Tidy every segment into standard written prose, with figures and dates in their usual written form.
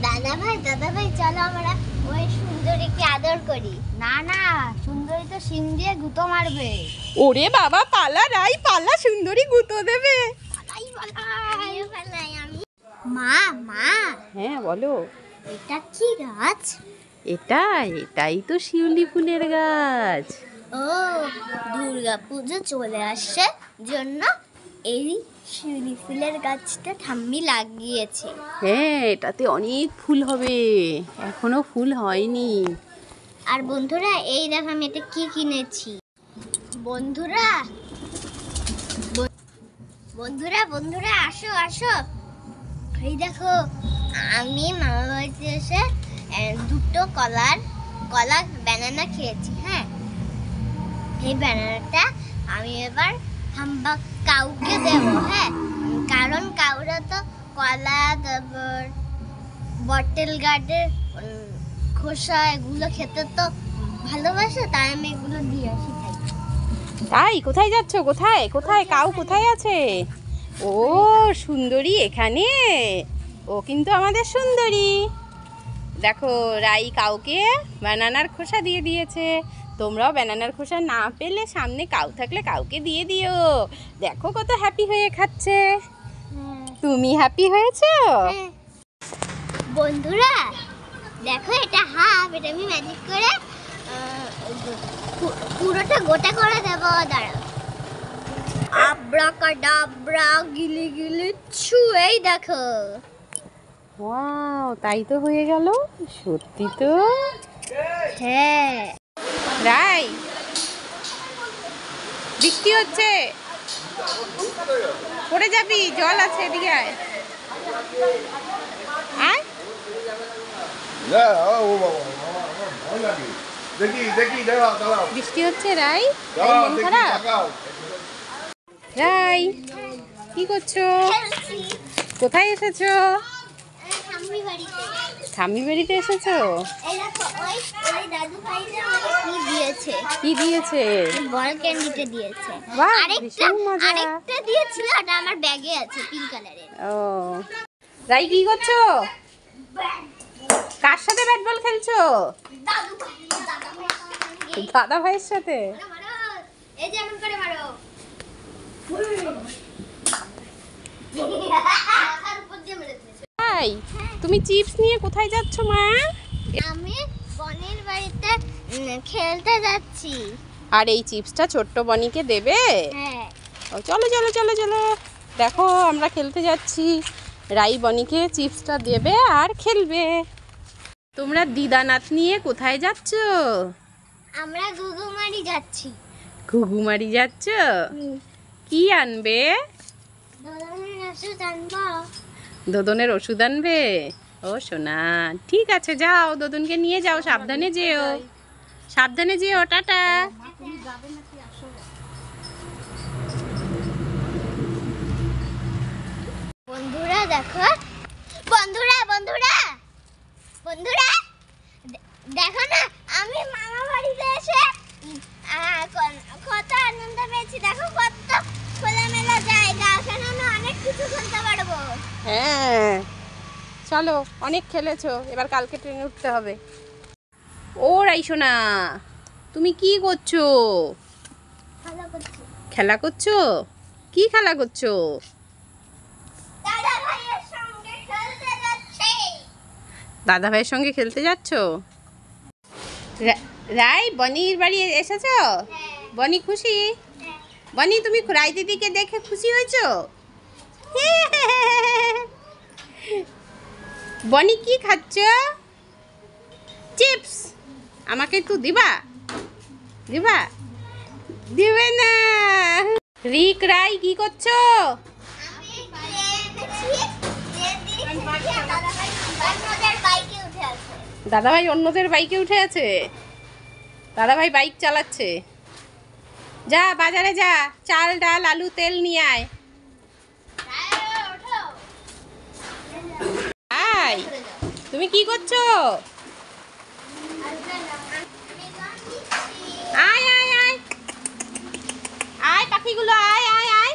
দাদা ভাই চলো আমরা ওই সুন্দরীকে আদর করি। না না, সুন্দরী তো শিং দিয়ে গুঁতো মারবে। ওরে বাবা, পালা রাই পালা, সুন্দরী গুঁতো দেবে। মা মা, হ্যাঁ বলো। এটা কি গাছ? এটাই তো শিউলি ফুলের গাছ। ও, দুর্গা পুজো চলে আসছে জন্য এই শিউলি ফুলের গাছটা ঠাম্মি লাগিয়েছে। হ্যাঁ, এটাতে অনেক ফুল হবে, এখনো ফুল হয়নি। আর বন্ধুরা, এই দেখো আমি এটা কি কিনেছি। বন্ধুরা বন্ধুরা আসো আসো, এই দেখো আমি মামা বাড়িতে এসে দুটো কলা ব্যানানা খেয়েছি। হ্যাঁ, এই ব্যানানাটা আমি এবার হাম্বা কাউকে দেবো। হ্যাঁ, কারণ কাউরা তো কলা, তারপর বটেল গার্ডের খোসা এগুলো খেতে তো ভালোবাসে, তাই আমি এগুলো দিয়ে আসি। তাই? কোথায় যাচ্ছ? কোথায় কোথায় কাউ কোথায় আছে? ও সুন্দরী এখানে, ও কিন্তু আমাদের সুন্দরী। দেখো, রাই কাউকে ব্যানানার খোসা দিয়ে দিয়েছে। তোমরাও ব্যানানার খোসা না পেলে সামনে কাউ থাকলে কাউকে দিয়ে দিও। দেখো কত হ্যাপি হয়ে খাচ্ছে। তুমি হ্যাপি হয়েছো? বন্ধুরা দেখো, এটা হাফ, এটা আমি ম্যাজিক করে পুরোটা গোটা করে দেবো। দাঁড়াও, আব্রাকাডাব্রা গিলি গিলি ছু, এই দেখো। ওয়াও, তাই তো হয়ে গেল। সত্যি তো। হ্যাঁ, রাই, বৃষ্টি হচ্ছে, পড়ে যাবি, জল আছে, এদিকে আয়। আয়। বৃষ্টি হচ্ছে রাই, মন খারাপ? রাই, কি করছো? কোথায় এসেছো? ঠাম্মি বাড়িতে এসেছো? কি দিয়েছে? বল ক্যান্ডিটা দিয়েছে। বাহ, আরেকটা দিয়েছিল, ওটা আমার ব্যাগে আছে, পিঙ্ক কালারের। ও, রাই কি করছো? কার সাথে ব্যাট বল খেলছো? দাদা ভাইয়ের সাথে। এই যে এমন করে মারো। ভাই, তুমি চিপস নিয়ে কোথায় যাচ্ছ মা? আমি বনির বাড়িতে খেলতে যাচ্ছি। আর এই চিপসটা ছোট্ট বনিকে দেবে? হ্যাঁ। ও, চলো চলো চলো চলো, দেখো আমরা খেলতে যাচ্ছি। রাই বনিকে চিপসটা দেবে আর খেলবে। তোমরা দিদানাথ নিয়ে কোথায় যাচ্ছ? আমরা ঘুঘুমারি যাচ্ছি। ঘুঘুমারি যাচ্ছ? কি আনবে? দোদনের ওষুধ আনবে? ও সোনা, ঠিক আছে, যাও, দোদনকে নিয়ে যাও, সাবধানে যেও, সাবধানে যেও, টাটা। বন্ধুরা দেখো, বন্ধুরা দেখো না, আমি মামা বাড়িতে এসে কত আনন্দ পেয়েছি। দেখো কত খোলামেলা জায়গা, এখানে আমি অনেক কিছু খেলতে পারবো। হ্যাঁ, চলো, অনেক খেলেছো, এবার কালকে ট্রেনে উঠতে হবে। ও রাই সোনা, তুমি কি করছো? খেলা করছো? কি খেলা করছো? দাদা ভাইয়ের সঙ্গে খেলতে যাচ্ছি। দাদা ভাইয়ের সঙ্গে খেলতে যাচ্ছ? রাই, বনির বাড়ি এসেছো? বনি খুশি? বনি, তুমি রাই দিদিকে দেখে খুশি হয়েছো? বনি কি খাচ্ছ? চিপস। আমাকে একটু দিবা? দিবা? দিবে না। রিক, রাই কি করছো? দাদাভাই অন্যদের বাইকে উঠে আছে। দাদাভাই বাইক চালাচ্ছে। যা, বাজারে যা, চাল ডাল আলু তেল নিয়ে আয়। আয়, তুমি কি করছো? আয় আয় আয় আয়, পাখিগুলো আয় আয় আয়।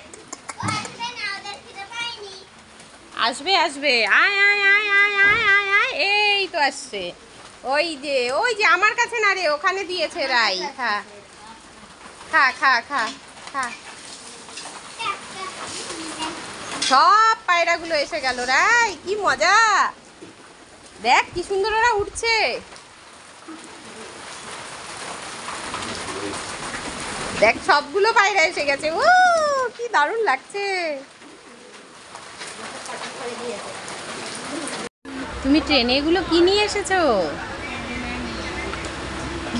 আসবে আসবে, আয় আয় আয় আয় আয় আয় আয়, আসছে। ওই যে আমার কাছে না রে, ওখানে দিয়েছে রাই। খা খা খা খা খা। সব পায়রাগুলো এসে গেল রাই, কি মজা। দেখ কি সুন্দর ওরা উঠছে। দেখ সবগুলো পায়রা এসে গেছে। ও কি দারুণ লাগছে। তুমি ট্রেনে এগুলো কি নিয়ে এসেছো?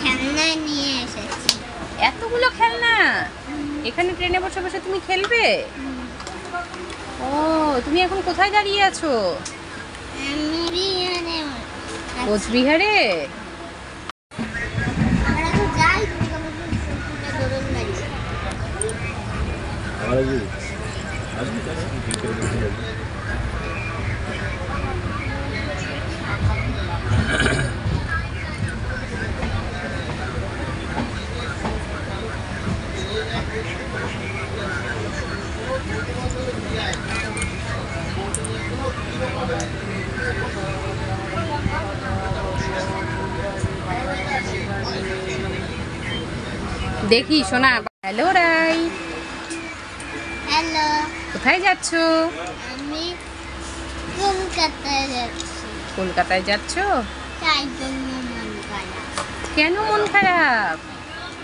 খেলনা নিয়ে এসেছি। এতগুলো খেলনা এখানে ট্রেনে বসে বসে তুমি খেলবে? ও তুমি এখন কোথায় দাঁড়িয়ে আছো? কোচবিহারে? আমরা তো যাই দুর্গাপুজোর দেখি সোনা। হ্যালো রাই, হ্যালো, কোথায় যাচ্ছো? আমি কলকাতায় যাচ্ছি। কলকাতায় যাচ্ছো? তাই জন্য মন খারাপ। কেন মন খারাপ?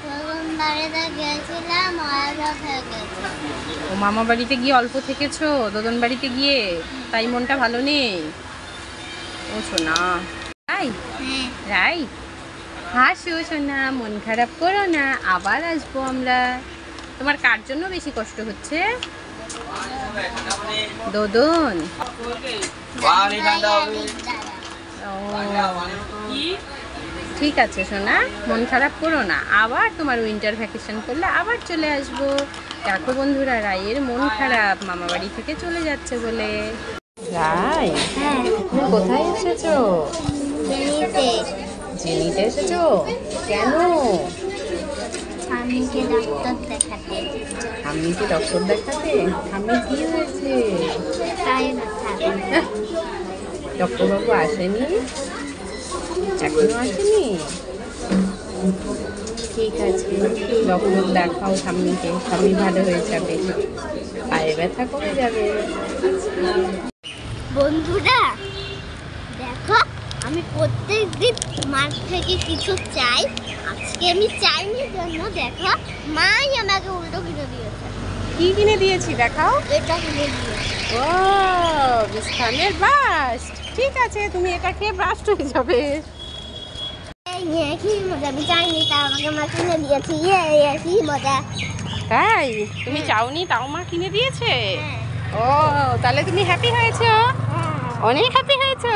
তখন বাড়িতে গেছিলাম অল্প থেকে। ও মামা বাড়িতে গিয়ে অল্প থেকেছো, দদন বাড়িতে গিয়ে, তাই মনটা ভালো নেই। ও সোনা রাই, হ্যাঁ, রাই হাসো সোনা, মন খারাপ করো না, আবার আসবো আমরা। তোমার কার জন্য বেশি কষ্ট হচ্ছে? দদন? ও ঠিক আছে সোনা, মন খারাপ করো না, আবার তোমার উইন্টার ভ্যাকেশন করলে আবার চলে আসবো। দেখো বন্ধুরা, রাইয়ের মন খারাপ মামা বাড়ি থেকে চলে যাচ্ছে বলে। রাই হ্যাঁ, তুমি কোথায় এসেছো? জেনিতে জেনিতে এসেছো? কেন? স্বামীকে ডাক্তার দেখাতে। ঠাম্মিকে ডক্টর দেখাতে? ঠাম্মির কি হয়েছে? তাই ব্যথা। ডক্টর বাবু আসেনি? এখনো আসেনি? ঠিক আছে, ডক্টর দেখাও ঠাম্মিকে, ঠাম্মি ভালো হয়ে যাবে, পায়ে ব্যথা কমে যাবে। বন্ধুরা দেখো, আমি প্রত্যেকদিন মার থেকে কিছু চাই। আজকে আমি চাইনি জন্য দেখো মাই আমাকে উল্টো কিনে দিয়েছে। কি কিনে দিয়েছি দেখাও। এটা কিনে দিয়েছে। ও বিস্তানের ব্রাস্ট। ঠিক আছে, তুমি এটা খেয়ে ব্রাস্ট হয়ে যাবে। কি মজা, আমি চাইনি তা আমাকে মা কিনে দিয়েছে। কি মজা। তাই তুমি চাওনি, তাও মা কিনে দিয়েছে? ও তাহলে তুমি হ্যাপি হয়েছো? অনেক হ্যাপি হয়েছো?